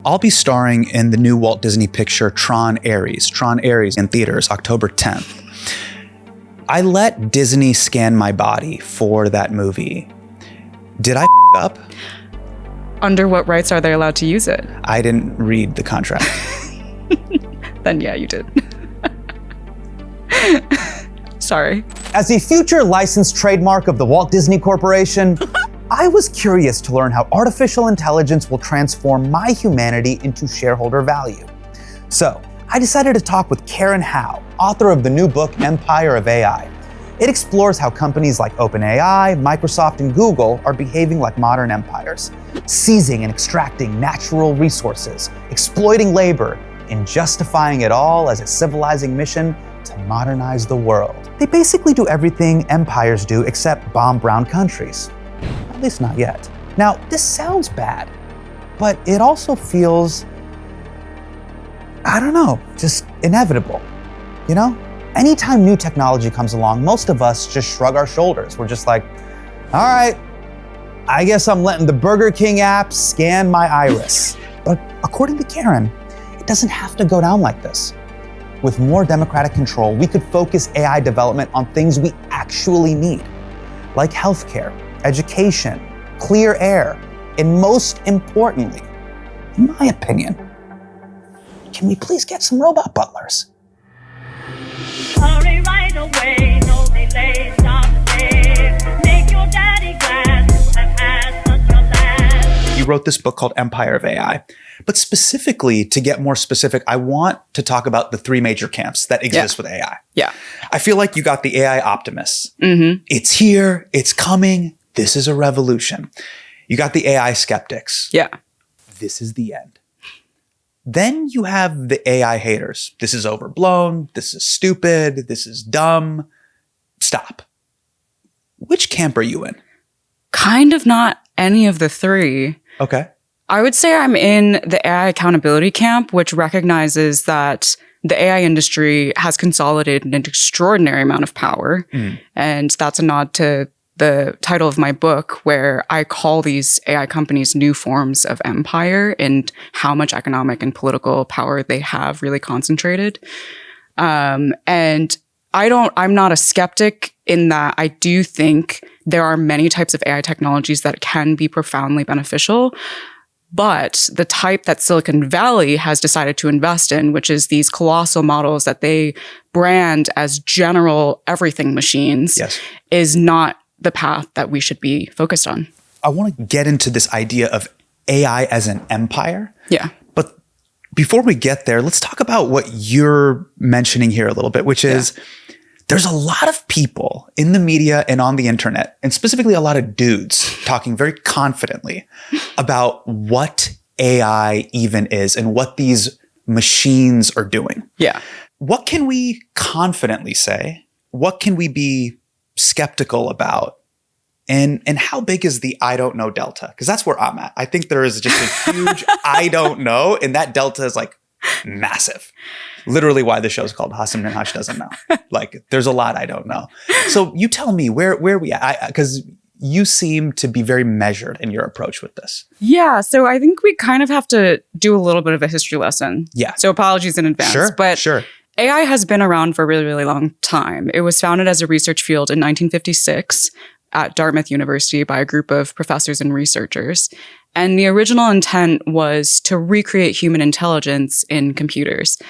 I'll be starring in the new Walt Disney picture Tron Ares in theaters October 10th. I let Disney scan my body for that movie. Did I up? Under what rights are they allowed to use it? I didn't read the contract. Then yeah, you did. Sorry. As a future licensed trademark of the Walt Disney Corporation, I was curious to learn how artificial intelligence will transform my humanity into shareholder value. So I decided to talk with Karen Hao, author of the new book, Empire of AI. It explores how companies like OpenAI, Microsoft, and Google are behaving like modern empires, seizing and extracting natural resources, exploiting labor, and justifying it all as a civilizing mission to modernize the world. They basically do everything empires do except bomb brown countries. At least not yet. Now, this sounds bad, but it also feels, I don't know, just inevitable, you know? Anytime new technology comes along, most of us just shrug our shoulders. We're just like, all right, I guess I'm letting the Burger King app scan my iris. But according to Karen, it doesn't have to go down like this. With more democratic control, we could focus AI development on things we actually need, like healthcare, education, clear air, and most importantly, in my opinion, can we please get some robot butlers? Hurry right away, no delay, stop the day. Make your daddy glad to have had such a lad. You wrote this book called Empire of AI. But specifically, to get more specific, I want to talk about the three major camps that exist with AI. Yeah. I feel like you got the AI optimists. Mm-hmm. It's here, it's coming, this is a revolution. You got the AI skeptics. Yeah. This is the end. Then you have the AI haters. This is overblown, this is stupid, this is dumb. Stop. Which camp are you in? Kind of not any of the three. Okay. I would say I'm in the AI accountability camp, which recognizes that the AI industry has consolidated an extraordinary amount of power. And that's a nod to the title of my book, where I call these AI companies new forms of empire and how much economic and political power they have really concentrated. And I'm not a skeptic in that I do think there are many types of AI technologies that can be profoundly beneficial. But the type that Silicon Valley has decided to invest in, which is these colossal models that they brand as general everything machines, is not the path that we should be focused on. I want to get into this idea of AI as an empire. Yeah. But before we get there, let's talk about what you're mentioning here a little bit, which is there's a lot of people in the media and on the internet, and specifically a lot of dudes talking very confidently about what AI even is and what these machines are doing. Yeah. What can we confidently say? What can we be skeptical about? And how big is the I don't know delta? Because that's where I'm at. I think there is just a huge I don't know, and that delta is like massive. Literally why the show's called Hasan Minhaj Doesn't Know. Like, there's a lot I don't know. So you tell me, where are we at? Because you seem to be very measured in your approach with this. Yeah. So I think we kind of have to do a little bit of a history lesson. Yeah. So apologies in advance. Sure. AI has been around for a really, really long time. It was founded as a research field in 1956 at Dartmouth University by a group of professors and researchers. And the original intent was to recreate human intelligence in computers.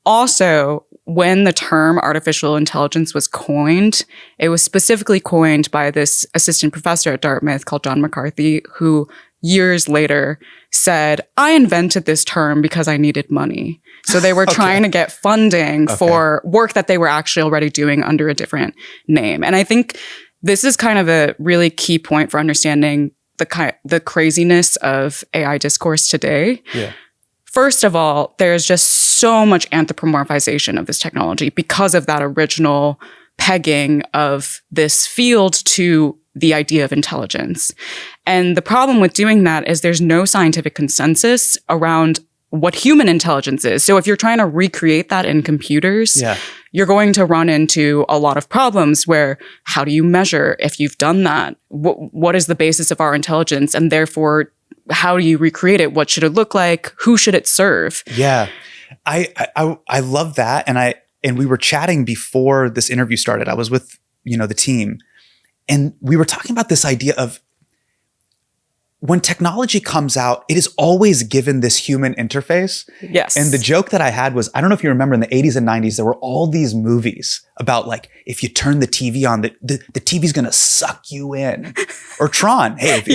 Also, when the term artificial intelligence was coined, it was specifically coined by this assistant professor at Dartmouth called John McCarthy, who years later said, I invented this term because I needed money. So they were trying to get funding for work that they were actually already doing under a different name. And I think this is kind of a really key point for understanding the craziness of AI discourse today. Yeah. First of all, there's just so much anthropomorphization of this technology because of that original pegging of this field to the idea of intelligence. And the problem with doing that is there's no scientific consensus around what human intelligence is. So if you're trying to recreate that in computers, you're going to run into a lot of problems where how do you measure if you've done that? What is the basis of our intelligence? And therefore, how do you recreate it? What should it look like? Who should it serve? Yeah. I love that. And we were chatting before this interview started. I was with, the team, and we were talking about this idea of when technology comes out, it is always given this human interface. Yes. And the joke that I had was, I don't know if you remember in the 80s and 90s, there were all these movies about like, if you turn the TV on, the TV's going to suck you in. Or Tron. Hey, if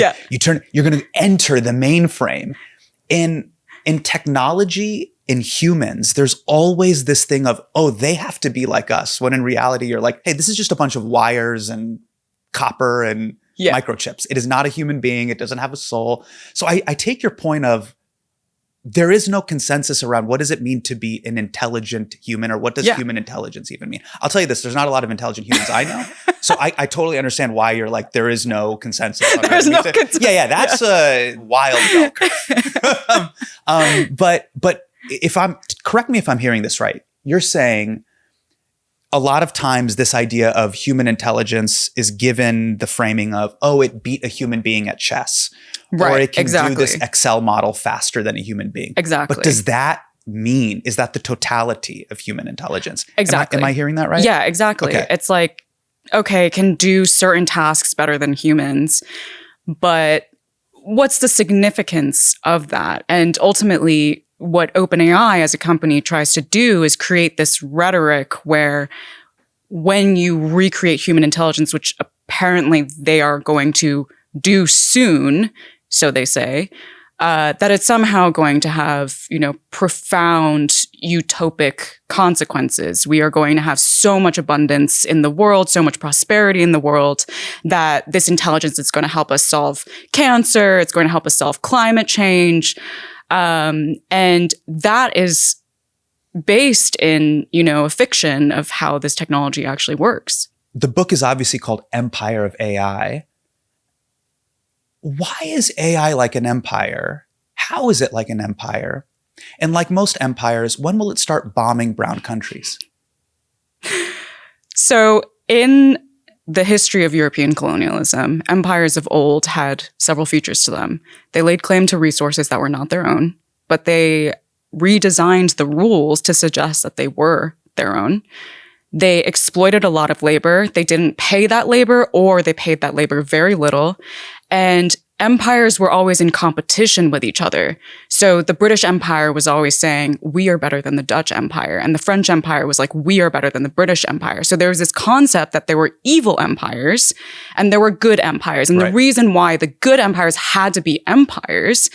you're going to enter the mainframe. In technology, in humans, there's always this thing of, oh, they have to be like us. When in reality, you're like, hey, this is just a bunch of wires and copper and microchips. It is not a human being. It doesn't have a soul. So I take your point of there is no consensus around what does it mean to be an intelligent human, or what does human intelligence even mean? I'll tell you this, there's not a lot of intelligent humans I know. So I totally understand why you're like, there is no consensus. There's no consensus. Yeah, that's a wild bell curve. But correct me if I'm hearing this right. You're saying a lot of times this idea of human intelligence is given the framing of, oh, it beat a human being at chess. Right, or it can exactly. do this Excel model faster than a human being. Exactly. But does that mean, is that the totality of human intelligence? Exactly. Am I hearing that right? Yeah, exactly. Okay. It's like, okay, it can do certain tasks better than humans, but what's the significance of that? And ultimately, what OpenAI as a company tries to do is create this rhetoric where when you recreate human intelligence, which apparently they are going to do soon, so they say, that it's somehow going to have, profound utopic consequences. We are going to have so much abundance in the world, so much prosperity in the world, that this intelligence is going to help us solve cancer. It's going to help us solve climate change. And that is based in, a fiction of how this technology actually works. The book is obviously called Empire of AI. Why is AI like an empire? How is it like an empire? And like most empires, when will it start bombing brown countries? So in the history of European colonialism, empires of old had several features to them. They laid claim to resources that were not their own, but they redesigned the rules to suggest that they were their own. They exploited a lot of labor. They didn't pay that labor, or they paid that labor very little. And empires were always in competition with each other. So the British Empire was always saying, we are better than the Dutch Empire. And the French Empire was like, we are better than the British Empire. So there was this concept that there were evil empires and there were good empires. And the reason why the good empires had to be empires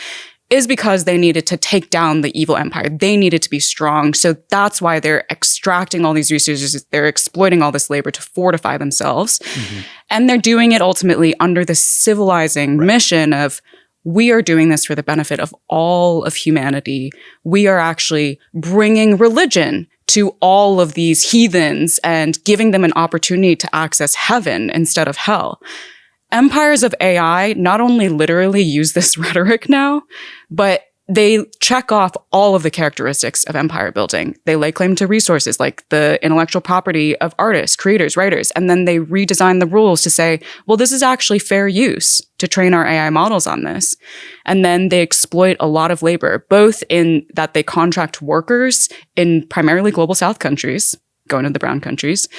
is because they needed to take down the evil empire. They needed to be strong. So that's why they're extracting all these resources. They're exploiting all this labor to fortify themselves. Mm-hmm. And they're doing it ultimately under the civilizing mission of, we are doing this for the benefit of all of humanity. We are actually bringing religion to all of these heathens and giving them an opportunity to access heaven instead of hell. Empires of AI not only literally use this rhetoric now, but they check off all of the characteristics of empire building. They lay claim to resources like the intellectual property of artists, creators, writers, and then they redesign the rules to say, well, this is actually fair use to train our AI models on this. And then they exploit a lot of labor, both in that they contract workers in primarily global South countries, going to the brown countries,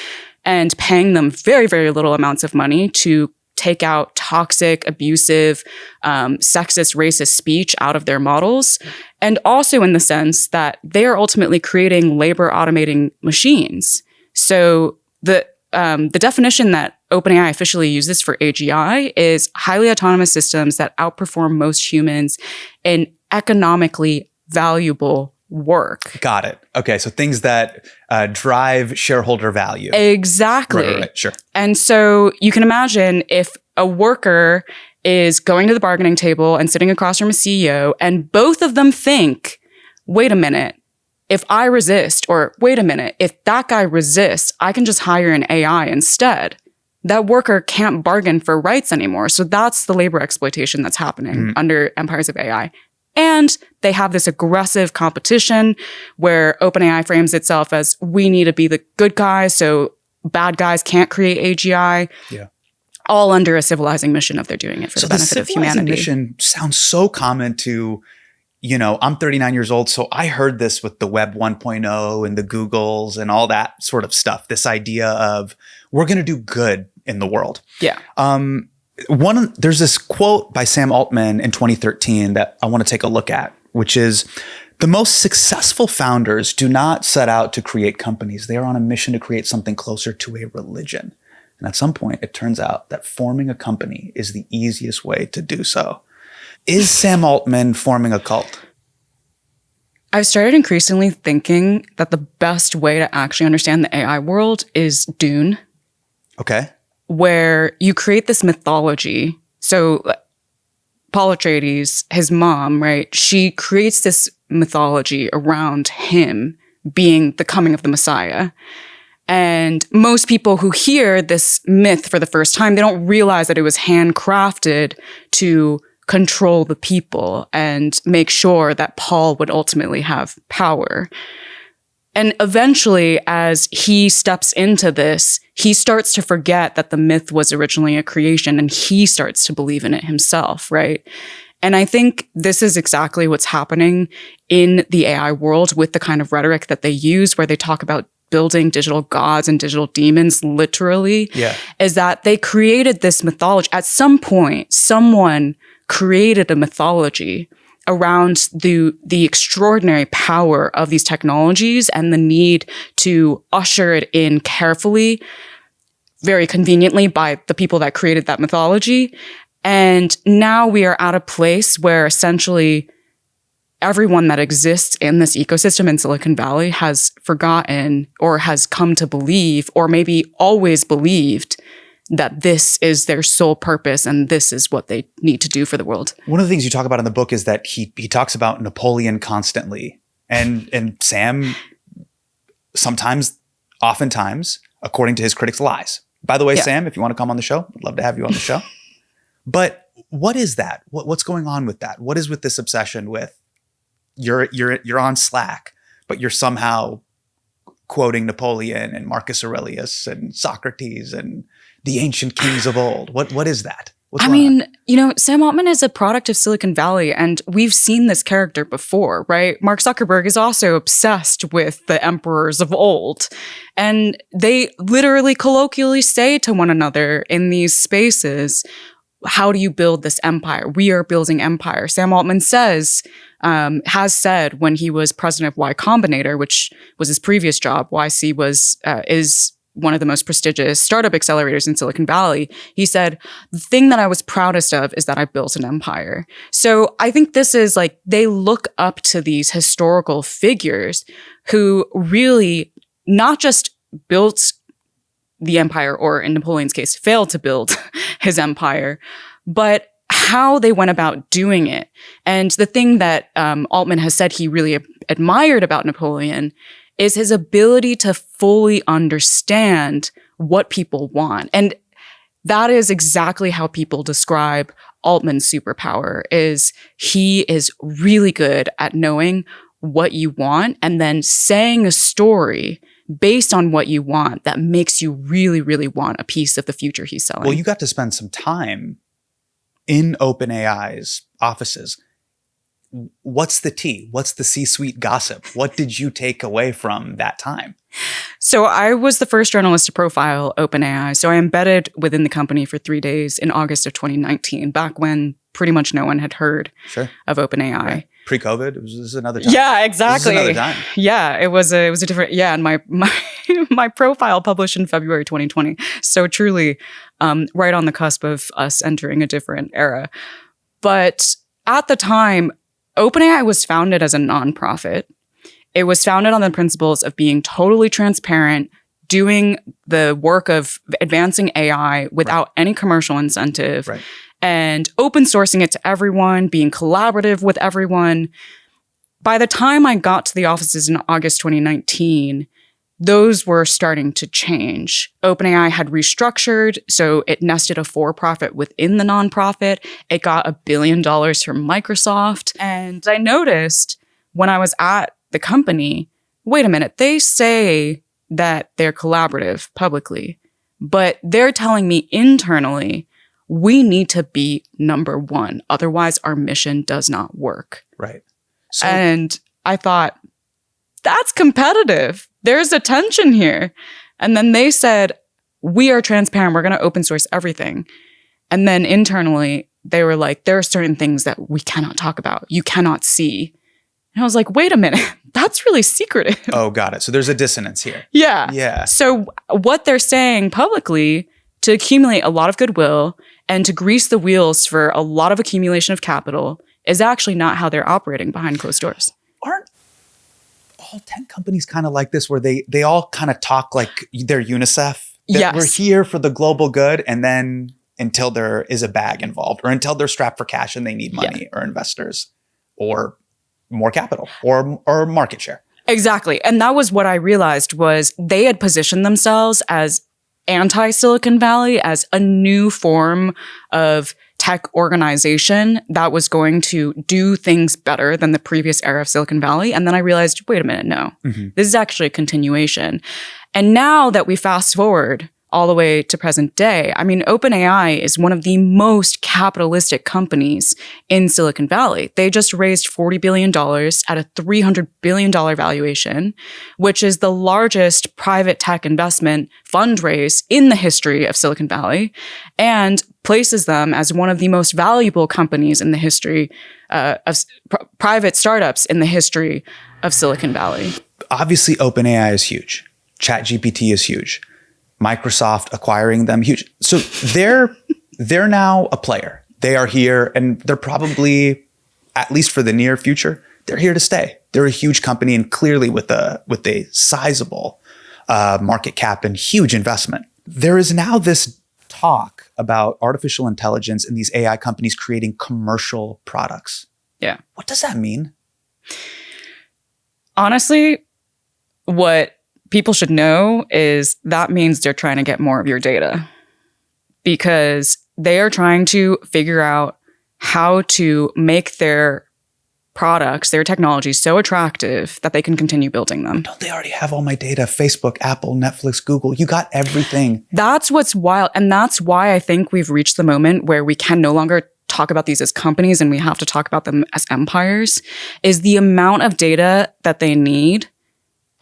and paying them very, very little amounts of money to take out toxic, abusive, sexist, racist speech out of their models. And also in the sense that they are ultimately creating labor automating machines. So the definition that OpenAI officially uses for AGI is highly autonomous systems that outperform most humans in economically valuable work. Got it. Okay. So things that drive shareholder value. Exactly. Right. Sure. And so you can imagine if a worker is going to the bargaining table and sitting across from a CEO, and both of them think, wait a minute, if I resist, or wait a minute, if that guy resists, I can just hire an AI instead. That worker can't bargain for rights anymore. So that's the labor exploitation that's happening under empires of AI. And they have this aggressive competition where OpenAI frames itself as, we need to be the good guys, so bad guys can't create AGI. Yeah. all under a civilizing mission of they're doing it for the benefit of humanity. Mission sounds so common to, I'm 39 years old, so I heard this with the Web 1.0 and the Googles and all that sort of stuff. This idea of we're going to do good in the world. Yeah. There's this quote by Sam Altman in 2013 that I want to take a look at, which is, the most successful founders do not set out to create companies. They are on a mission to create something closer to a religion. And at some point, it turns out that forming a company is the easiest way to do so. Is Sam Altman forming a cult? I've started increasingly thinking that the best way to actually understand the AI world is Dune. Okay. Where you create this mythology. So Paul Atreides, his mom, right? She creates this mythology around him being the coming of the Messiah. And most people who hear this myth for the first time, they don't realize that it was handcrafted to control the people and make sure that Paul would ultimately have power. And eventually, as he steps into this, he starts to forget that the myth was originally a creation, and he starts to believe in it himself, right? And I think this is exactly what's happening in the AI world with the kind of rhetoric that they use, where they talk about building digital gods and digital demons, literally, is that they created this mythology. At some point, someone created a mythology around the extraordinary power of these technologies and the need to usher it in carefully, very conveniently by the people that created that mythology. And now we are at a place where essentially everyone that exists in this ecosystem in Silicon Valley has forgotten or has come to believe, or maybe always believed, that this is their sole purpose and this is what they need to do for the world. One of the things you talk about in the book is that he talks about Napoleon constantly. And Sam oftentimes, according to his critics, lies. By the way, Sam, if you want to come on the show, I'd love to have you on the show. But what is that? What's going on with that? What is with this obsession with you're on Slack, but you're somehow quoting Napoleon and Marcus Aurelius and Socrates and the ancient kings of old? What is that? What's going on? Sam Altman is a product of Silicon Valley, and we've seen this character before, right? Mark Zuckerberg is also obsessed with the emperors of old. And they literally colloquially say to one another in these spaces, how do you build this empire? We are building empire. Sam Altman has said when he was president of Y Combinator, which was his previous job, YC is one of the most prestigious startup accelerators in Silicon Valley. He said, the thing that I was proudest of is that I built an empire. So I think this is like, they look up to these historical figures who really not just built the empire, or in Napoleon's case, failed to build his empire, but how they went about doing it. And the thing that Altman has said he really admired about Napoleon is his ability to fully understand what people want. And that is exactly how people describe Altman's superpower, is he is really good at knowing what you want and then saying a story based on what you want that makes you really, really want a piece of the future he's selling. Well, you got to spend some time in OpenAI's offices. What's the tea? What's the C-suite gossip? What did you take away from that time? So I was the first journalist to profile OpenAI. So I embedded within the company for 3 days in August of 2019, back when pretty much no one had heard of OpenAI. Right. Pre-COVID, this is another time. Yeah, exactly. This is another time. Yeah, it was a different. Yeah, and my profile published in February 2020. So truly, right on the cusp of us entering a different era. But at the time, OpenAI was founded as a nonprofit. It was founded on the principles of being totally transparent, doing the work of advancing AI without any commercial incentive. Right. And open sourcing it to everyone, being collaborative with everyone. By the time I got to the offices in August 2019, those were starting to change. OpenAI had restructured, so it nested a for-profit within the nonprofit. It got $1 billion from Microsoft. And I noticed when I was at the company, wait a minute, they say that they're collaborative publicly, But they're telling me internally, we need to be number one. Otherwise, our mission does not work. Right. So, And I thought, that's competitive. There's a tension here. And then they said, we are transparent. We're going to open source everything. And then internally, they were like, there are certain things that we cannot talk about. You cannot see. And I was like, wait a minute. That's really secretive. oh, got it. So there's a dissonance here. Yeah. Yeah. So what they're saying publicly to accumulate a lot of goodwill and to grease the wheels for a lot of accumulation of capital is actually not how they're operating behind closed doors. Aren't all tech companies kind of like this, where they all kind of talk like they're UNICEF? That Yes. we're here for the global good, and then until there is a bag involved, or until they're strapped for cash and they need money or investors or more capital or market share. Exactly. And that was what I realized was they had positioned themselves as anti-Silicon Valley, as a new form of tech organization that was going to do things better than the previous era of Silicon Valley. And then I realized, wait a minute, no, this is actually a continuation. And now that we fast forward all the way to present day, I mean, OpenAI is one of the most capitalistic companies in Silicon Valley. They just raised $40 billion at a $300 billion valuation, which is the largest private tech investment fundraise in the history of Silicon Valley, and places them as one of the most valuable companies in the history of private startups in the history of Silicon Valley. Obviously, OpenAI is huge. ChatGPT is huge. Microsoft acquiring them, huge. So they're now a player. They are here, and they're probably, at least for the near future, they're here to stay. They're a huge company, and clearly with a sizable market cap and huge investment. There is now this talk about artificial intelligence and these AI companies creating commercial products. Yeah. What does that mean? Honestly, what people should know is that means they're trying to get more of your data, because they are trying to figure out how to make their products, their technology so attractive that they can continue building them. Don't they already have all my data? Facebook, Apple, Netflix, Google, you got everything. That's what's wild. And that's why I think we've reached the moment where we can no longer talk about these as companies and we have to talk about them as empires, is the amount of data that they need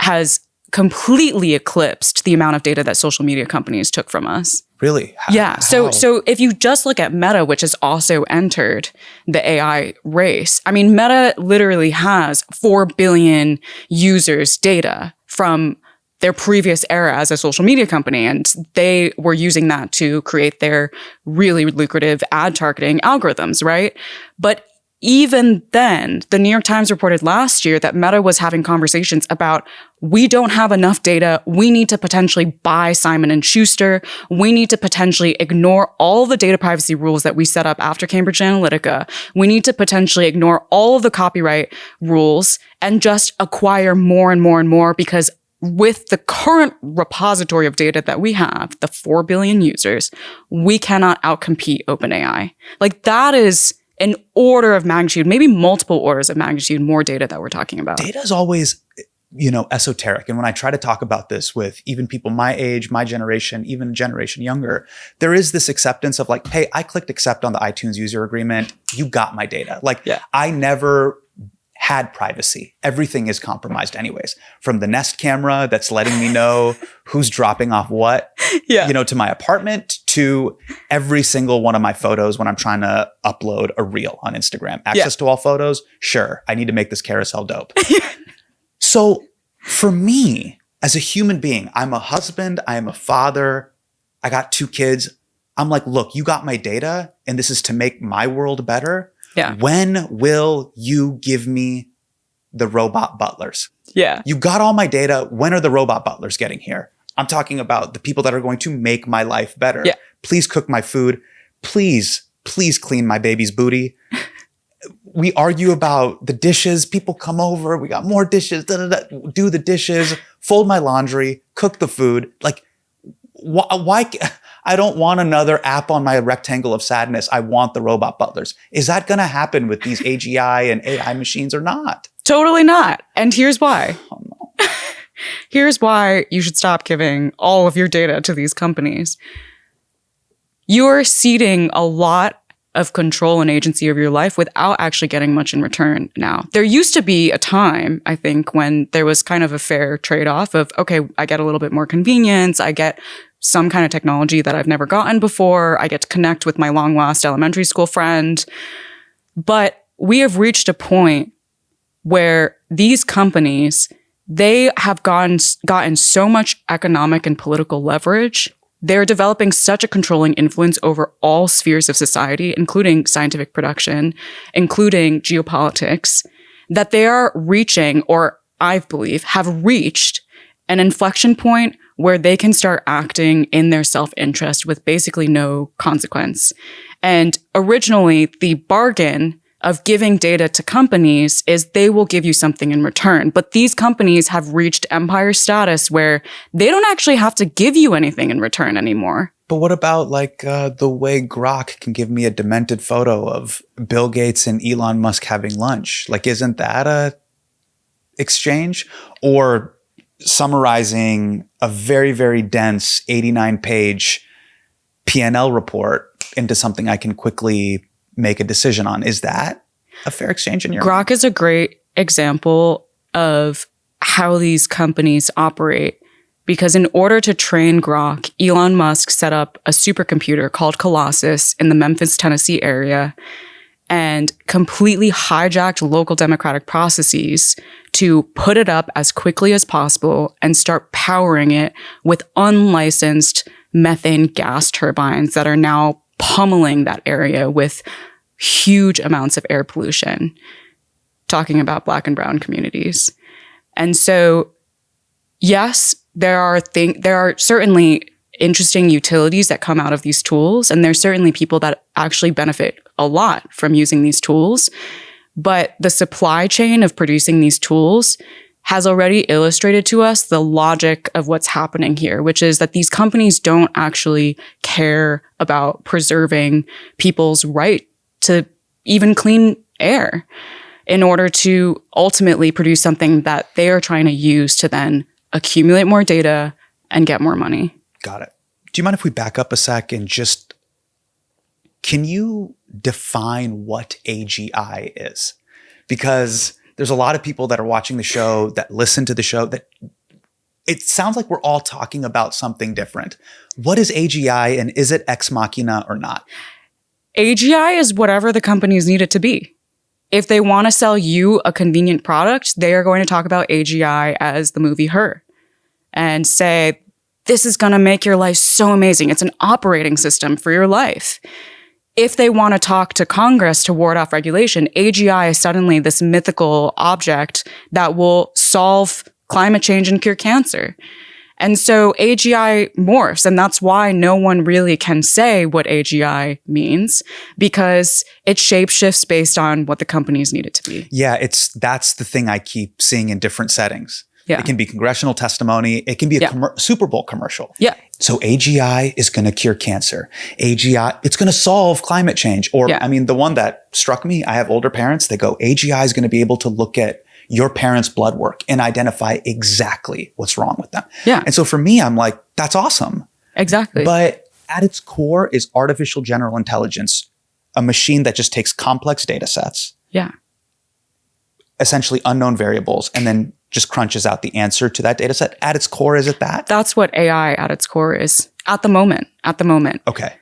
has completely eclipsed the amount of data that social media companies took from us. Really? Yeah. How? So if you just look at Meta, which has also entered the AI race, I mean, Meta literally has 4 billion users' data from their previous era as a social media company. And they were using that to create their really lucrative ad targeting algorithms, right? But even then, the New York Times reported last year that Meta was having conversations about, we don't have enough data. We need to potentially buy Simon & Schuster. We need to potentially ignore all the data privacy rules that we set up after Cambridge Analytica. We need to potentially ignore all of the copyright rules and just acquire more and more and more, because with the current repository of data that we have, the 4 billion users, we cannot outcompete OpenAI. Like, that is an order of magnitude, maybe multiple orders of magnitude more data that we're talking about. Data is always, esoteric. And when I try to talk about this with even people my age, my generation, even a generation younger, there is this acceptance of like, hey, I clicked accept on the iTunes user agreement. You got my data. Like, I never had privacy. Everything is compromised anyways. From the Nest camera that's letting me know who's dropping off what, to my apartment, to every single one of my photos when I'm trying to upload a reel on Instagram. Access to all photos? Sure. I need to make this carousel dope. So for me, as a human being, I'm a husband, I am a father, I got 2 kids. I'm like, look, you got my data and this is to make my world better. Yeah. When will you give me the robot butlers? Yeah. You got all my data. When are the robot butlers getting here? I'm talking about the people that are going to make my life better. Yeah. Please cook my food. Please clean my baby's booty. We argue about the dishes. People come over. We got more dishes. Do the dishes, fold my laundry, cook the food. Like, why? I don't want another app on my rectangle of sadness. I want the robot butlers. Is that going to happen with these AGI and AI machines or not? Totally not. And here's why. Oh, no. here's why you should stop giving all of your data to these companies. You're ceding a lot of control and agency of your life without actually getting much in return now. There used to be a time, I think, when there was kind of a fair trade-off of, okay, I get a little bit more convenience, I get some kind of technology that I've never gotten before, I get to connect with my long-lost elementary school friend. But we have reached a point where these companies, they have gotten so much economic and political leverage. They're developing such a controlling influence over all spheres of society, including scientific production, including geopolitics, that they are reaching, or I believe have reached, an inflection point where they can start acting in their self-interest with basically no consequence. And originally, the bargain of giving data to companies is they will give you something in return. But these companies have reached empire status where they don't actually have to give you anything in return anymore. But what about like the way Grok can give me a demented photo of Bill Gates and Elon Musk having lunch? Like, isn't that a exchange? Or summarizing a very, very dense 89-page P&L report into something I can quickly make a decision on. Is that a fair exchange in your mind? Grok is a great example of how these companies operate, because in order to train Grok, Elon Musk set up a supercomputer called Colossus in the Memphis, Tennessee area and completely hijacked local democratic processes to put it up as quickly as possible and start powering it with unlicensed methane gas turbines that are now pummeling that area with huge amounts of air pollution, talking about Black and brown communities. And so, yes, there are certainly interesting utilities that come out of these tools, and there's certainly people that actually benefit a lot from using these tools. But the supply chain of producing these tools has already illustrated to us the logic of what's happening here, which is that these companies don't actually care about preserving people's right to even clean air in order to ultimately produce something that they are trying to use to then accumulate more data and get more money. Got it. Do you mind if we back up a sec and just, can you define what AGI is? Because there's a lot of people that are watching the show, that listen to the show, that it sounds like we're all talking about something different. What is AGI, and is it ex machina or not? AGI is whatever the companies need it to be. If they want to sell you a convenient product, they are going to talk about AGI as the movie Her and say, this is going to make your life so amazing. It's an operating system for your life. If they want to talk to Congress to ward off regulation, AGI is suddenly this mythical object that will solve climate change and cure cancer. And so AGI morphs, and that's why no one really can say what AGI means, because it shapeshifts based on what the companies need it to be. Yeah, that's the thing I keep seeing in different settings. Yeah. It can be congressional testimony. It can be a Super Bowl commercial. Yeah. So AGI is going to cure cancer. AGI, it's going to solve climate change. Or, I mean, the one that struck me, I have older parents. They go, AGI is going to be able to look at your parents' blood work and identify exactly what's wrong with them. Yeah. And so for me, I'm like, that's awesome. Exactly. But at its core is artificial general intelligence, a machine that just takes complex data sets. Yeah. Essentially unknown variables, and then just crunches out the answer to that data set. At its core, is it that? That's what AI at its core is at the moment. Okay.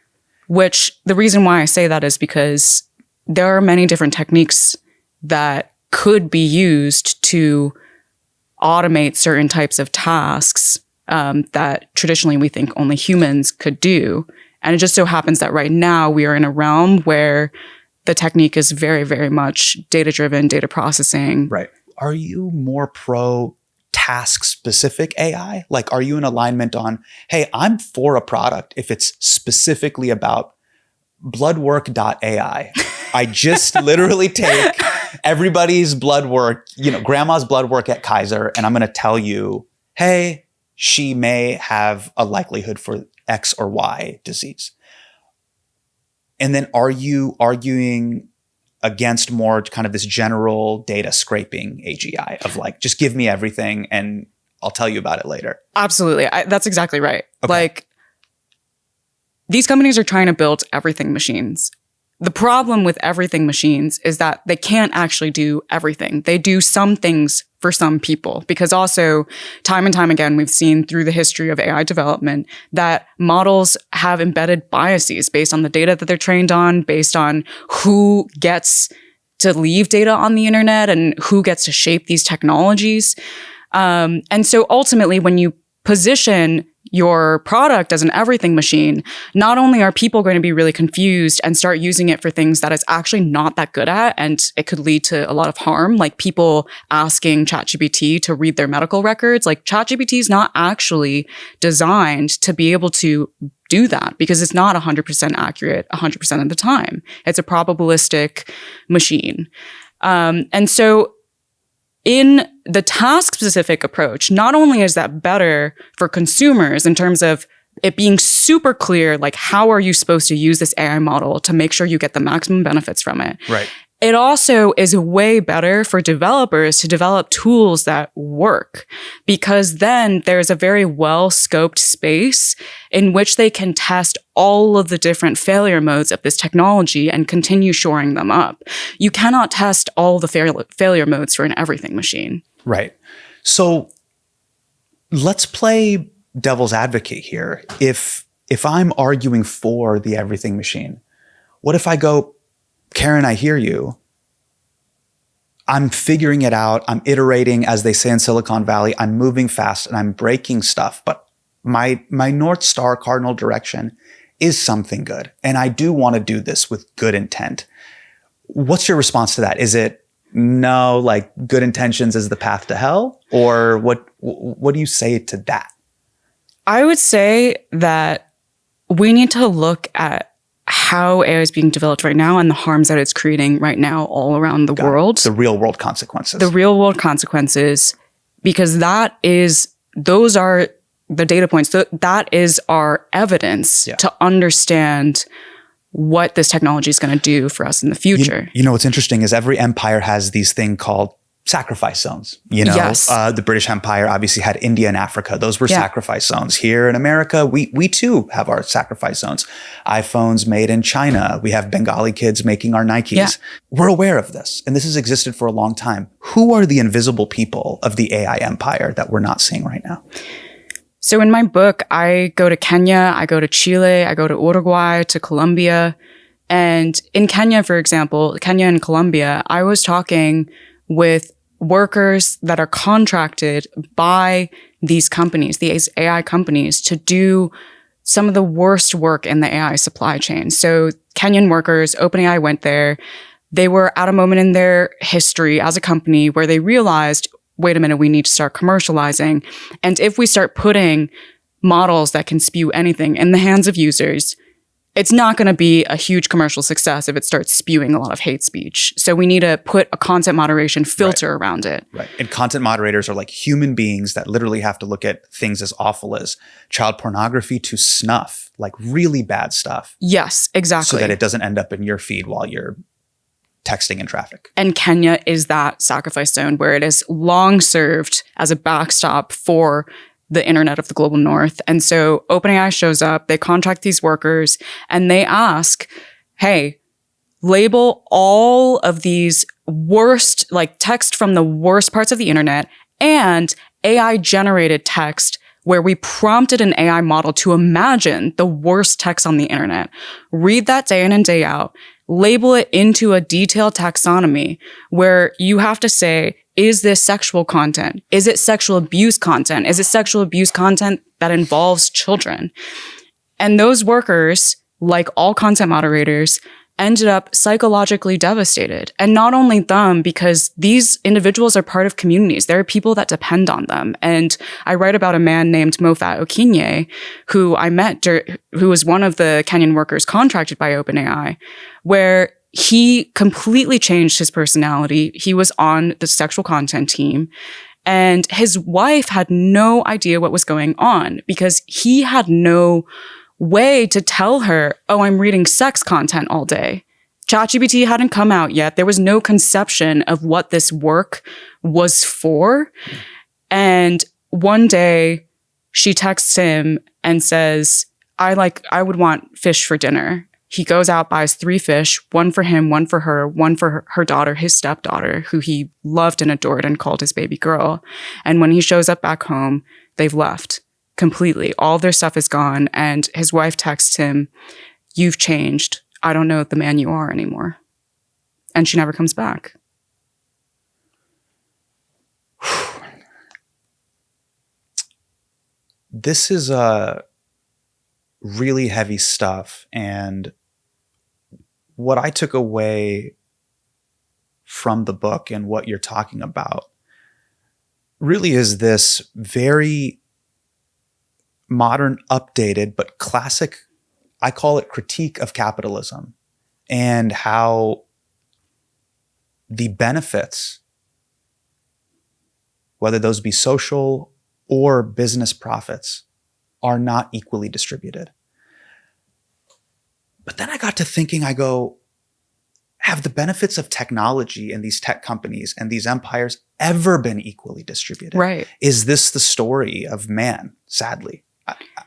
Which the reason why I say that is because there are many different techniques that could be used to automate certain types of tasks that traditionally we think only humans could do. And it just so happens that right now we are in a realm where the technique is very, very much data-driven, data processing. Right. Are you more pro task-specific AI? Like, are you in alignment on, hey, I'm for a product if it's specifically about bloodwork.ai. I just literally take everybody's blood work, grandma's blood work at Kaiser, and I'm going to tell you, hey, she may have a likelihood for X or Y disease. And then are you arguing against more kind of this general data scraping AGI of like, just give me everything and I'll tell you about it later. Absolutely. That's exactly right. Okay. Like, these companies are trying to build everything machines. The problem with everything machines is that they can't actually do everything. They do some things for some people, because also time and time again, we've seen through the history of AI development that models have embedded biases based on the data that they're trained on, based on who gets to leave data on the internet and who gets to shape these technologies. And so ultimately, when you position your product as an everything machine, not only are people going to be really confused and start using it for things that it's actually not that good at, and it could lead to a lot of harm, like people asking ChatGPT to read their medical records. Like, ChatGPT is not actually designed to be able to do that, because it's not 100% accurate 100% of the time. It's a probabilistic machine. And so in the task-specific approach, not only is that better for consumers in terms of it being super clear, like, how are you supposed to use this AI model to make sure you get the maximum benefits from it? Right. It also is way better for developers to develop tools that work, because then there's a very well-scoped space in which they can test all of the different failure modes of this technology and continue shoring them up. You cannot test all the failure modes for an everything machine. Right. So let's play devil's advocate here. If I'm arguing for the everything machine, what if I go, Karen, I hear you. I'm figuring it out. I'm iterating, as they say in Silicon Valley. I'm moving fast and I'm breaking stuff. But my North Star cardinal direction is something good. And I do want to do this with good intent. What's your response to that? Is it no, like, good intentions is the path to hell? Or what do you say to that? I would say that we need to look at how AI is being developed right now and the harms that it's creating right now all around the world. The real world consequences. The real world consequences, because those are the data points. That is our evidence to understand what this technology is going to do for us in the future. You know, what's interesting is every empire has these thing called sacrifice zones. You know, Yes. The British Empire obviously had India and Africa. Those were sacrifice zones. Here in America, we too have our sacrifice zones. iPhones made in China. We have Bengali kids making our Nikes. Yeah. We're aware of this, and this has existed for a long time. Who are the invisible people of the AI empire that we're not seeing right now? So in my book, I go to Kenya, I go to Chile, I go to Uruguay, to Colombia. And in Kenya, for example, Kenya and Colombia, I was talking with workers that are contracted by these companies, these AI companies, to do some of the worst work in the AI supply chain. So Kenyan workers, OpenAI went there. They were at a moment in their history as a company where they realized, wait a minute, we need to start commercializing. And if we start putting models that can spew anything in the hands of users, it's not going to be a huge commercial success if it starts spewing a lot of hate speech. So we need to put a content moderation filter around it. Right. And content moderators are like human beings that literally have to look at things as awful as child pornography to snuff, like really bad stuff. Yes, exactly. So that it doesn't end up in your feed while you're texting in traffic. And Kenya is that sacrifice zone where it has long served as a backstop for the internet of the global north. And so OpenAI shows up, they contract these workers, and they ask, hey, label all of these worst, like text from the worst parts of the internet and AI generated text where we prompted an AI model to imagine the worst text on the internet. Read that day in and day out, label it into a detailed taxonomy where you have to say, is this sexual content? Is it sexual abuse content? Is it sexual abuse content that involves children? And those workers, like all content moderators, ended up psychologically devastated. And not only them, because these individuals are part of communities. There are people that depend on them. And I write about a man named Mofat Okinye, who I met, who was one of the Kenyan workers contracted by OpenAI, where he completely changed his personality. He was on the sexual content team, and his wife had no idea what was going on because he had no way to tell her, oh, I'm reading sex content all day. ChatGPT hadn't come out yet. There was no conception of what this work was for. And one day she texts him and says, I would want fish for dinner. He goes out, buys 3 fish, one for him, one for her daughter, his stepdaughter, who he loved and adored and called his baby girl. And when he shows up back home, they've left completely. All their stuff is gone. And his wife texts him, "You've changed. I don't know the man you are anymore." And she never comes back. This is really heavy stuff. And what I took away from the book and what you're talking about really is this very modern, updated, but classic, I call it critique of capitalism, and how the benefits, whether those be social or business profits, are not equally distributed. But then I got to thinking, I go, have the benefits of technology and these tech companies and these empires ever been equally distributed? Right. Is this the story of man? Sadly,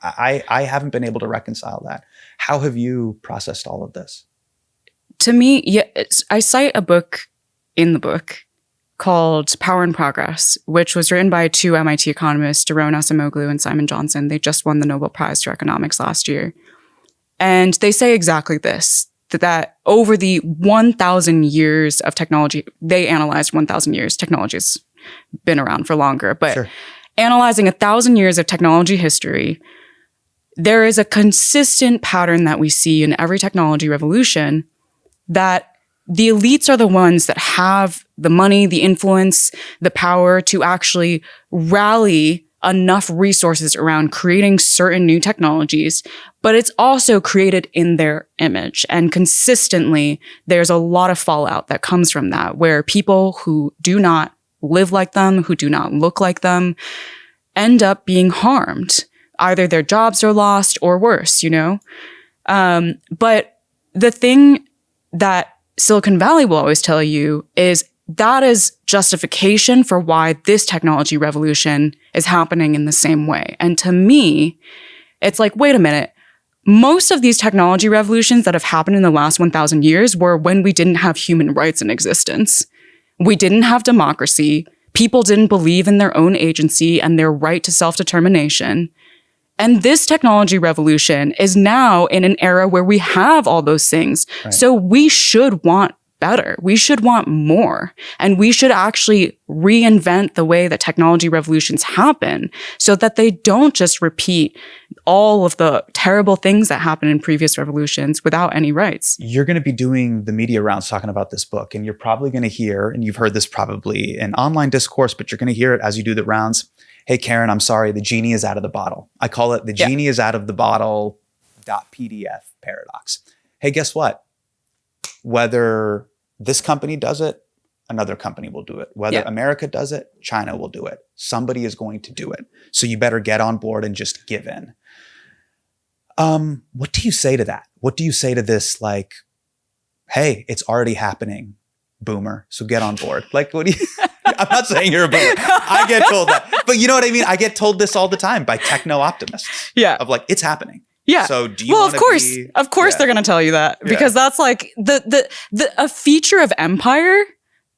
I haven't been able to reconcile that. How have you processed all of this? To me, yeah, I cite a book in the book called Power and Progress, which was written by 2 MIT economists, Daron Acemoglu and Simon Johnson. They just won the Nobel Prize for Economics last year. And they say exactly this, that over the 1,000 years of technology, they analyzed 1,000 years. Technology's been around for longer, but Sure. Analyzing 1,000 years of technology history, there is a consistent pattern that we see in every technology revolution that the elites are the ones that have the money, the influence, the power to actually rally enough resources around creating certain new technologies, but it's also created in their image. And consistently, there's a lot of fallout that comes from that, where people who do not live like them, who do not look like them, end up being harmed. Either their jobs are lost or worse, you know? But the thing that Silicon Valley will always tell you is that is justification for why this technology revolution is happening in the same way. And to me, it's like, wait a minute. Most of these technology revolutions that have happened in the last 1,000 years were when we didn't have human rights in existence. We didn't have democracy. People didn't believe in their own agency and their right to self-determination. And this technology revolution is now in an era where we have all those things. Right. So we should want better. We should want more. And we should actually reinvent the way that technology revolutions happen so that they don't just repeat all of the terrible things that happened in previous revolutions without any rights. You're going to be doing the media rounds talking about this book, and you're probably going to hear, and you've heard this probably in online discourse, but you're going to hear it as you do the rounds. Hey, Karen, I'm sorry, the genie is out of the bottle. I call it the genie is out of the bottle .pdf paradox. Hey, guess what? Whether this company does it, another company will do it. Whether America does it, China will do it. Somebody is going to do it. So you better get on board and just give in. What do you say to that? What do you say to this? Like, hey, it's already happening, boomer. So get on board. Like, what do you... I'm not saying you're a boomer. I get told that. But you know what I mean? I get told this all the time by techno-optimists. Yeah. Of like, it's happening. Yeah. So do you of course they're going to tell you that, because that's like a feature of empire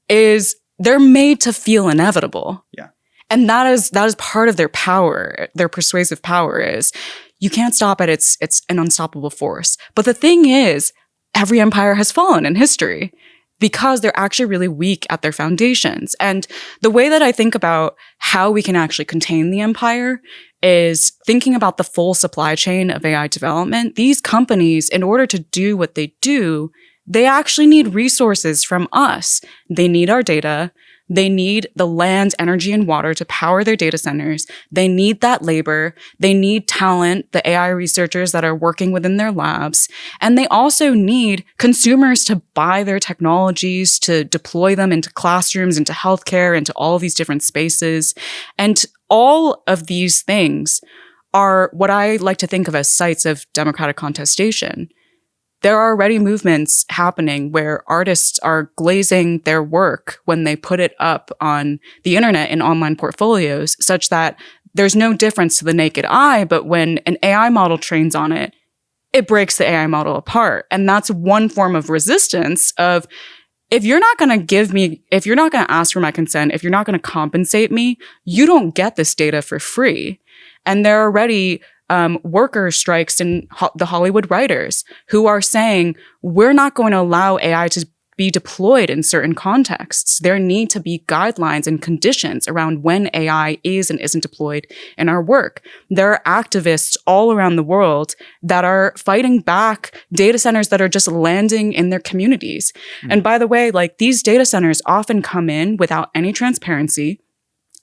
is they're made to feel inevitable. Yeah. And that is part of their power. Their persuasive power is you can't stop it. It's an unstoppable force. But the thing is, every empire has fallen in history because they're actually really weak at their foundations. And the way that I think about how we can actually contain the empire is thinking about the full supply chain of AI development. These companies, in order to do what they do, they actually need resources from us. They need our data. They need the land, energy, and water to power their data centers. They need that labor. They need talent, the AI researchers that are working within their labs. And they also need consumers to buy their technologies, to deploy them into classrooms, into healthcare, into all of these different spaces. And all of these things are what I like to think of as sites of democratic contestation. There are already movements happening where artists are glazing their work when they put it up on the internet in online portfolios, such that there's no difference to the naked eye, but when an AI model trains on it, it breaks the AI model apart. And that's one form of resistance of, if you're not going to ask for my consent, if you're not going to compensate me, you don't get this data for free. And there are already worker strikes in the Hollywood writers who are saying, we're not going to allow AI to be deployed in certain contexts. There need to be guidelines and conditions around when AI is and isn't deployed in our work. There are activists all around the world that are fighting back data centers that are just landing in their communities. And by the way, like, these data centers often come in without any transparency.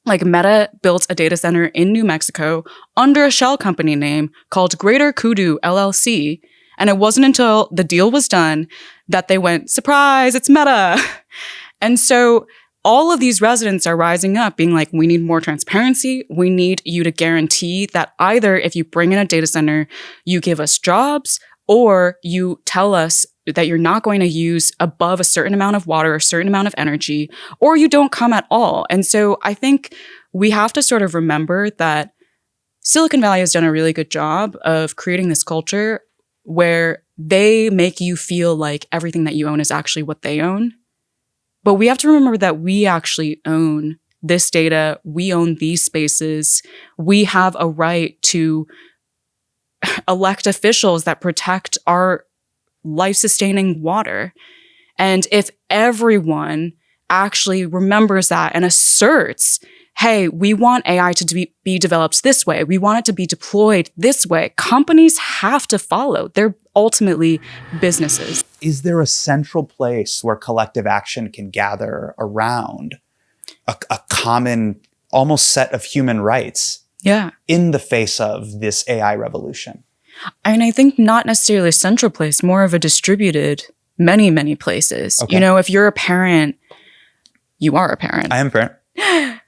Like, Meta built a data center in New Mexico under a shell company name called Greater Kudu LLC. And it wasn't until the deal was done that they went, surprise, it's Meta. And so all of these residents are rising up being like, we need more transparency. We need you to guarantee that either if you bring in a data center, you give us jobs, or you tell us that you're not going to use above a certain amount of water, a certain amount of energy, or you don't come at all. And so I think we have to sort of remember that Silicon Valley has done a really good job of creating this culture where they make you feel like everything that you own is actually what they own. But we have to remember that we actually own this data. We own these spaces. We have a right to elect officials that protect our life-sustaining water. And if everyone actually remembers that and asserts, hey, we want AI to be developed this way, we want it to be deployed this way, companies have to follow. They're ultimately businesses. Is there a central place where collective action can gather around a common, almost set of human rights in the face of this AI revolution? And I think not necessarily a central place, more of a distributed many, many places. Okay. You know, if you're a parent, you are a parent. I am a parent.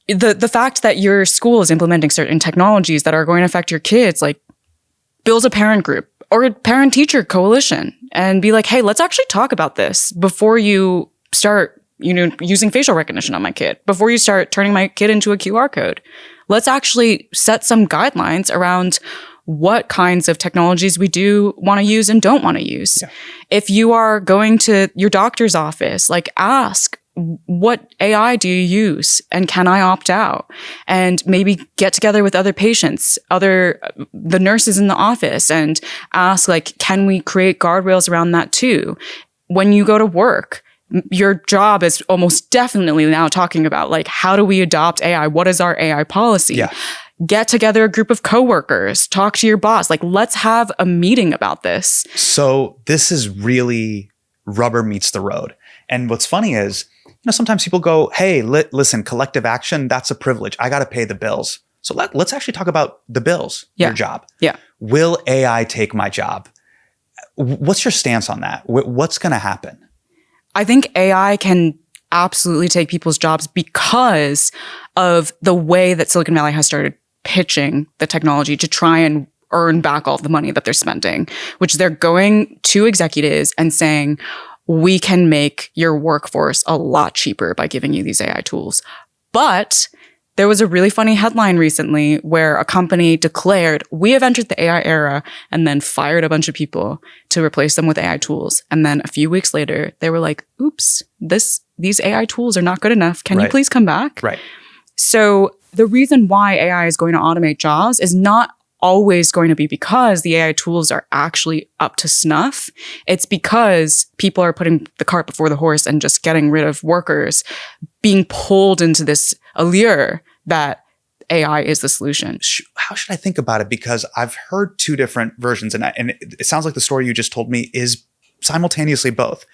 The fact that your school is implementing certain technologies that are going to affect your kids, like, build a parent group or a parent-teacher coalition and be like, hey, let's actually talk about this before you start, using facial recognition on my kid, before you start turning my kid into a QR code. Let's actually set some guidelines around what kinds of technologies we do want to use and don't want to use. Yeah. If you are going to your doctor's office, like, ask, what AI do you use? And can I opt out? And maybe get together with other patients, the nurses in the office, and ask, like, can we create guardrails around that too? When you go to work, your job is almost definitely now talking about, like, how do we adopt AI? What is our AI policy? Yeah. Get together a group of coworkers, talk to your boss. Like, let's have a meeting about this. So this is really rubber meets the road. And what's funny is, sometimes people go, hey, listen, collective action, that's a privilege. I got to pay the bills. So let's actually talk about the bills, your job. Yeah. Will AI take my job? What's your stance on that? What's going to happen? I think AI can absolutely take people's jobs because of the way that Silicon Valley has started pitching the technology to try and earn back all the money that they're spending, which they're going to executives and saying, we can make your workforce a lot cheaper by giving you these AI tools. But there was a really funny headline recently where a company declared, we have entered the AI era, and then fired a bunch of people to replace them with AI tools. And then a few weeks later, they were like, oops, these AI tools are not good enough. Can you please come back? Right. So the reason why AI is going to automate jobs is not always going to be because the AI tools are actually up to snuff. It's because people are putting the cart before the horse and just getting rid of workers, being pulled into this allure that AI is the solution. How should I think about it? Because I've heard two different versions, and it sounds like the story you just told me is simultaneously both.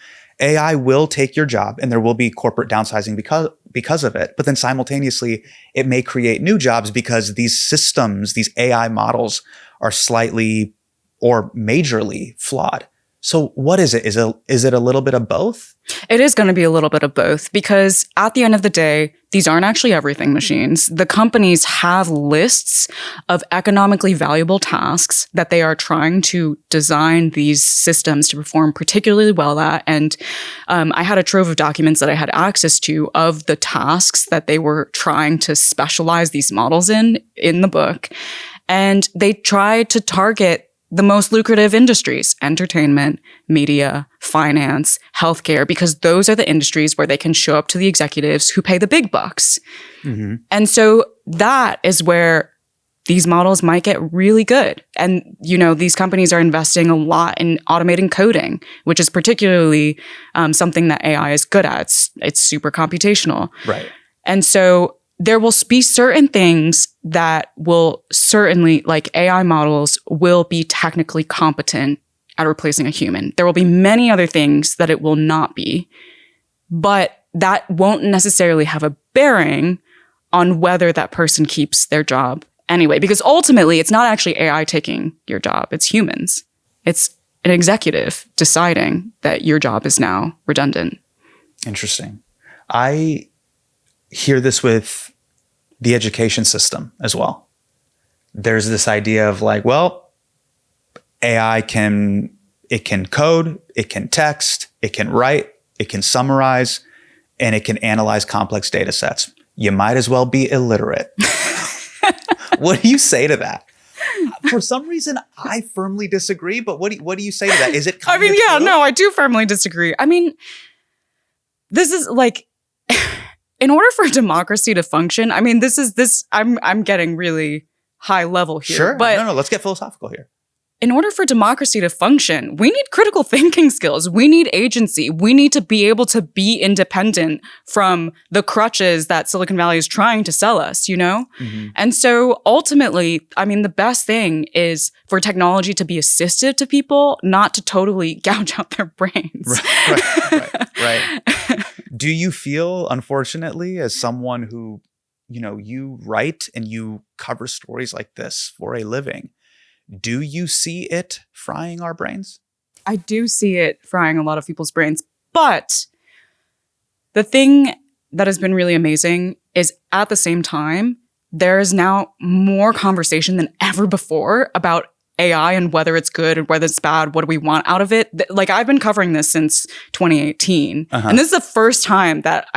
AI will take your job and there will be corporate downsizing because of it. But then simultaneously, it may create new jobs because these systems, these AI models are slightly or majorly flawed. So what is it? Is it a little bit of both? It is going to be a little bit of both because at the end of the day, these aren't actually everything machines. The companies have lists of economically valuable tasks that they are trying to design these systems to perform particularly well at. And I had a trove of documents that I had access to of the tasks that they were trying to specialize these models in the book. And they tried to target the most lucrative industries: entertainment, media, finance, healthcare, because those are the industries where they can show up to the executives who pay the big bucks. Mm-hmm. And so that is where these models might get really good. And, these companies are investing a lot in automating coding, which is particularly something that AI is good at. It's super computational. Right. And so there will be certain things that will certainly, like AI models, will be technically competent at replacing a human. There will be many other things that it will not be, but that won't necessarily have a bearing on whether that person keeps their job anyway, because ultimately it's not actually AI taking your job. It's humans. It's an executive deciding that your job is now redundant. Interesting. I hear this with the education system as well. There's this idea of like, well, AI can code, it can text, it can write, it can summarize, and it can analyze complex data sets. You might as well be illiterate. What do you say to that? For some reason, I firmly disagree, but what do you say to that? Is it kind of true? No, I do firmly disagree. I mean, this is like, in order for democracy to function, I mean, I'm getting really high level here. Sure. But no, let's get philosophical here. In order for democracy to function, we need critical thinking skills. We need agency. We need to be able to be independent from the crutches that Silicon Valley is trying to sell us, Mm-hmm. And so ultimately, I mean, the best thing is for technology to be assistive to people, not to totally gouge out their brains. Right. Do you feel, unfortunately, as someone who, you write and you cover stories like this for a living, do you see it frying our brains? I do see it frying a lot of people's brains. But the thing that has been really amazing is at the same time, there is now more conversation than ever before about AI and whether it's good and whether it's bad. What do we want out of it? Like, I've been covering this since 2018. Uh-huh. And this is the first time that,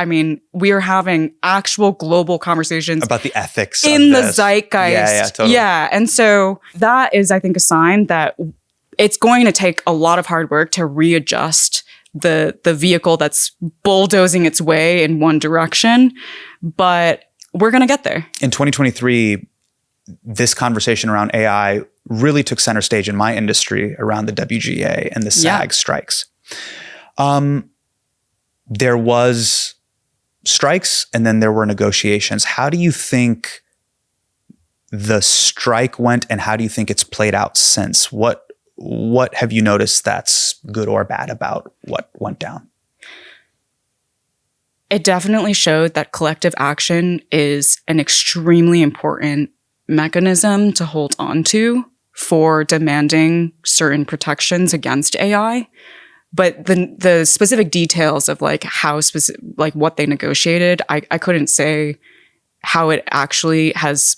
we are having actual global conversations about the ethics in the zeitgeist. Yeah, totally. Yeah. And so that is, I think, a sign that it's going to take a lot of hard work to readjust the vehicle that's bulldozing its way in one direction. But we're going to get there. In 2023, this conversation around AI really took center stage in my industry around the WGA and the SAG strikes. There was strikes and then there were negotiations. How do you think the strike went and how do you think it's played out since? What have you noticed that's good or bad about what went down? It definitely showed that collective action is an extremely important mechanism to hold on to for demanding certain protections against AI. But the specific details of like how specific, like what they negotiated, I couldn't say how it actually has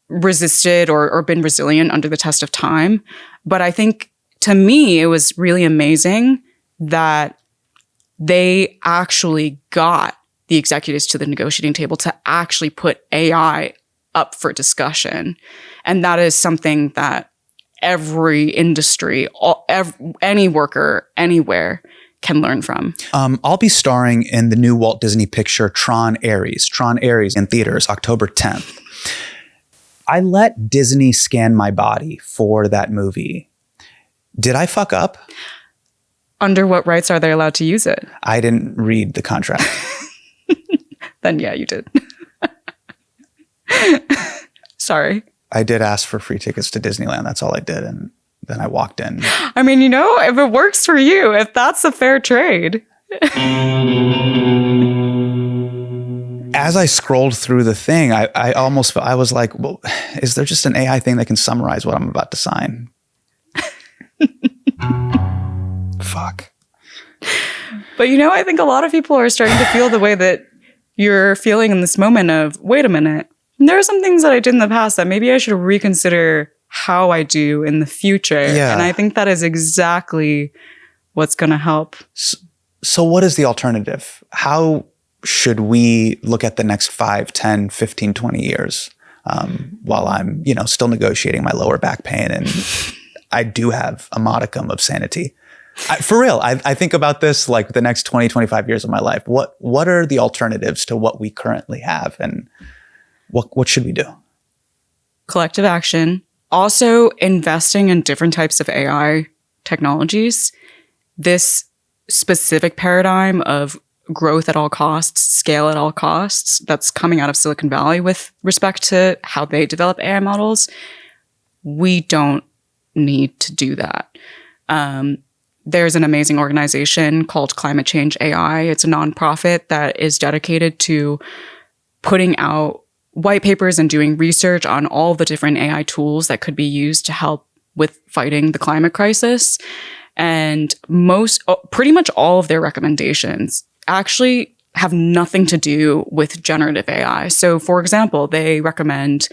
resisted or been resilient under the test of time. But I think to me, it was really amazing that they actually got the executives to the negotiating table to actually put AI up for discussion. And that is something that every industry, any worker, anywhere can learn from. I'll be starring in the new Walt Disney picture, Tron Ares in theaters, October 10th. I let Disney scan my body for that movie. Did I fuck up? Under what rights are they allowed to use it? I didn't read the contract. Then yeah, you did. Sorry. I did ask for free tickets to Disneyland. That's all I did. And then I walked in. I mean, if it works for you, if that's a fair trade. As I scrolled through the thing, I was like, well, is there just an AI thing that can summarize what I'm about to sign? But I think a lot of people are starting to feel the way that you're feeling in this moment of, wait a minute, there are some things that I did in the past that maybe I should reconsider how I do in the future. Yeah. And I think that is exactly what's going to help. So what is the alternative? How should we look at the next 5, 10, 15, 20 years while I'm, still negotiating my lower back pain and I do have a modicum of sanity? For real, I think about this like the next 20, 25 years of my life. What are the alternatives to what we currently have, and what should we do? Collective action. Also investing in different types of AI technologies. This specific paradigm of growth at all costs, scale at all costs, that's coming out of Silicon Valley with respect to how they develop AI models. We don't need to do that. There's an amazing organization called Climate Change AI. It's a nonprofit that is dedicated to putting out white papers and doing research on all the different AI tools that could be used to help with fighting the climate crisis. And pretty much all of their recommendations actually have nothing to do with generative AI. So, for example, they recommend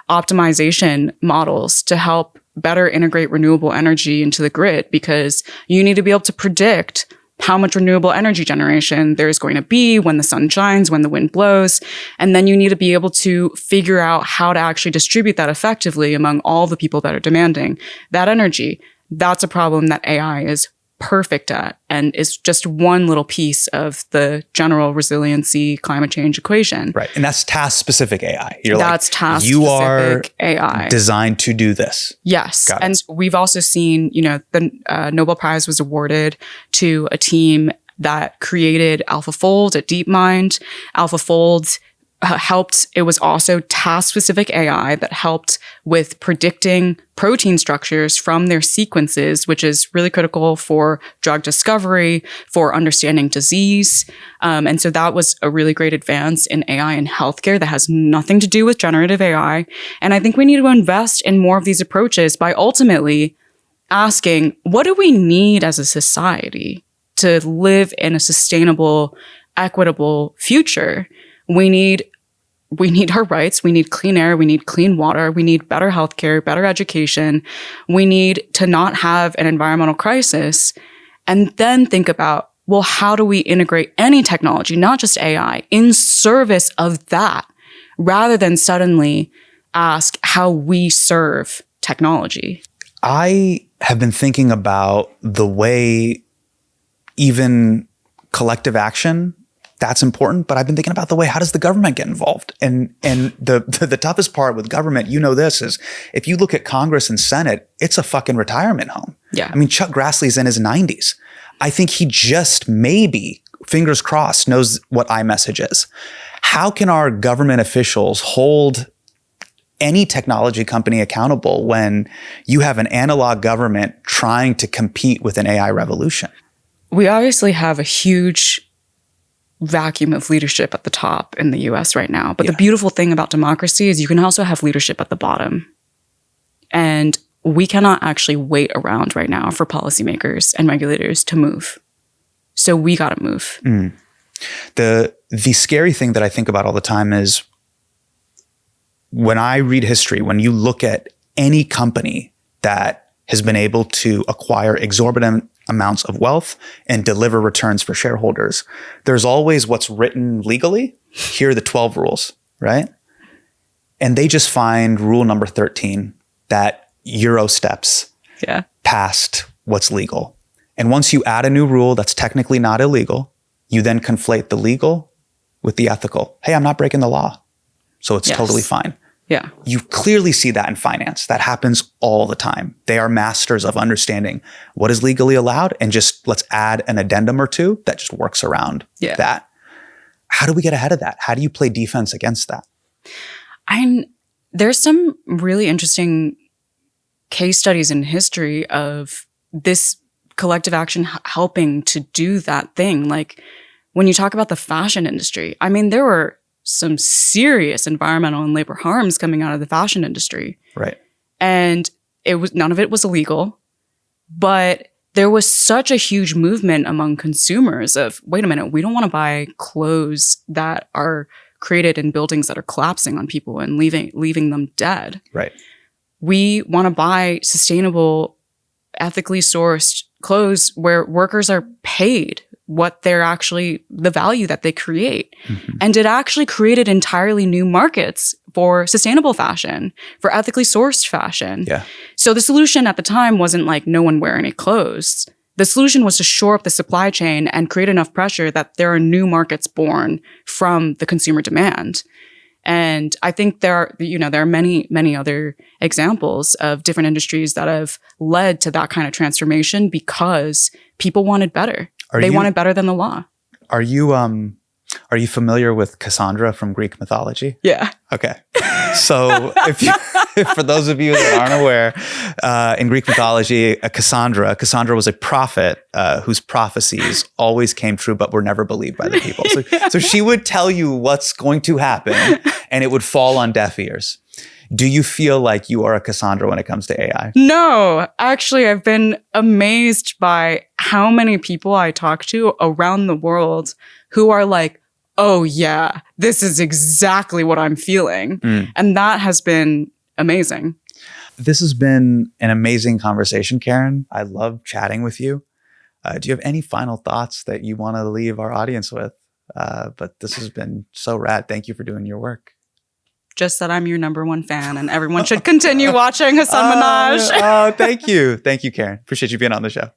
optimization models to help better integrate renewable energy into the grid, because you need to be able to predict how much renewable energy generation there's going to be when the sun shines, when the wind blows. And then you need to be able to figure out how to actually distribute that effectively among all the people that are demanding that energy. That's a problem that AI is perfect at and is just one little piece of the general resiliency climate change equation. Right. And that's task-specific AI. That's task-specific you are AI. designed to do this. Yes. Got it. And we've also seen, the Nobel Prize was awarded to a team that created AlphaFold at DeepMind. AlphaFold helped. It was also task-specific AI that helped with predicting protein structures from their sequences, which is really critical for drug discovery, for understanding disease. And so that was a really great advance in AI in healthcare that has nothing to do with generative AI. And I think we need to invest in more of these approaches by ultimately asking, what do we need as a society to live in a sustainable, equitable future? We need our rights. We need clean air. We need clean water. We need better healthcare, better education. We need to not have an environmental crisis. And then think about, well, how do we integrate any technology, not just AI, in service of that, rather than suddenly ask how we serve technology? I have been thinking about the way even collective action, that's important, but I've been thinking about the way, how does the government get involved? And the toughest part with government, this, is if you look at Congress and Senate, it's a fucking retirement home. Yeah. I mean, Chuck Grassley's in his 90s. I think he just maybe, fingers crossed, knows what iMessage is. How can our government officials hold any technology company accountable when you have an analog government trying to compete with an AI revolution? We obviously have a huge vacuum of leadership at the top in the US right now. But the beautiful thing about democracy is you can also have leadership at the bottom. And we cannot actually wait around right now for policymakers and regulators to move. So we got to move. Mm. The scary thing that I think about all the time is when I read history, when you look at any company that has been able to acquire exorbitant amounts of wealth and deliver returns for shareholders, there's always what's written legally. Here are the 12 rules, right? And they just find rule number 13 that Euro steps past what's legal. And once you add a new rule that's technically not illegal, you then conflate the legal with the ethical. Hey, I'm not breaking the law, so it's totally fine. Yeah. You clearly see that in finance. That happens all the time. They are masters of understanding what is legally allowed and just let's add an addendum or two that just works around that. How do we get ahead of that? How do you play defense against that? There's some really interesting case studies in history of this collective action helping to do that thing. Like when you talk about the fashion industry, there were some serious environmental and labor harms coming out of the fashion industry. Right. And none of it was illegal, but there was such a huge movement among consumers of, wait a minute, we don't want to buy clothes that are created in buildings that are collapsing on people and leaving them dead. Right. We want to buy sustainable, ethically sourced clothes where workers are paid what they're actually, the value that they create. Mm-hmm. And it actually created entirely new markets for sustainable fashion, for ethically sourced fashion. Yeah. So the solution at the time wasn't like no one wear any clothes. The solution was to shore up the supply chain and create enough pressure that there are new markets born from the consumer demand. And I think there are many, many other examples of different industries that have led to that kind of transformation because people wanted better. They wanted better than the law. Are you familiar with Cassandra from Greek mythology? Yeah. Okay. So for those of you that aren't aware, in Greek mythology, Cassandra was a prophet whose prophecies always came true, but were never believed by the people. So she would tell you what's going to happen and it would fall on deaf ears. Do you feel like you are a Cassandra when it comes to AI? No, actually, I've been amazed by how many people I talk to around the world who are like, oh yeah, this is exactly what I'm feeling. And that has been amazing. This has been an amazing conversation, Karen. I love chatting with you. Do you have any final thoughts that you want to leave our audience with? But this has been so rad. Thank you for doing your work. Just that I'm your #1 fan and everyone should continue watching Hasan Minhaj. Oh, thank you. Thank you, Karen. Appreciate you being on the show.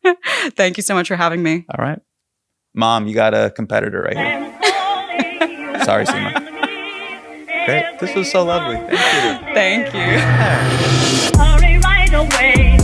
Thank you so much for having me. All right. Mom, you got a competitor right here. Sorry, Seema. Great. This was so lovely. Thank you. Thank you. Hurry right away.